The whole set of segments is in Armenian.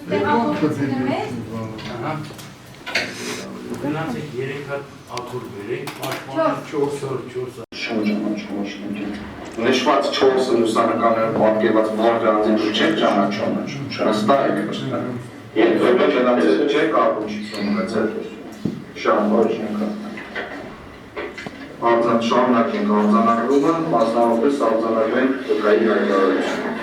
տեղափոխությունը մեծ։ Գնացեք 3 հատ աթոռ բերեք, պաշտպանը 4 Նշված 4 լուսանկարները պատկերված վարդանձին չեք ճանաչում, հստակ եք վստահ։ Երբեմն գնացել չեք առողջություն ունեցել։ Շարունակենք։ Շարունակենք արձանագրումը, մասնավորապես արձանագրենք տղայի հայտարարությունը։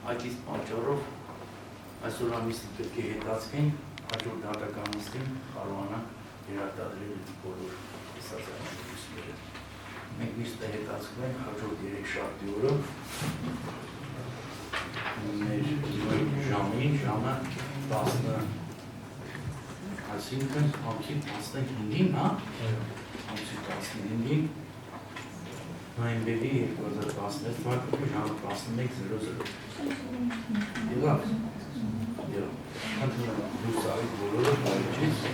Այդ իսկ պատճառով այսօր ամիսը պետք է հետացվեն, հաջորդ դատականիստին կարողանանք երարտադրել բոլոր տեսածանությունները։ Մենք միշտ հետացվում ենք հաջորդ 3 շաբթի օրը մեր ժամը 10, այսինքն ամսի 15-ին, հա? Ամսի 15-ին նոյեմբերի 2016 թվականի ժամը 11:00։ Եղավ։ Եղավ։ Հանդիպում լուսարի բոլորը բարիչից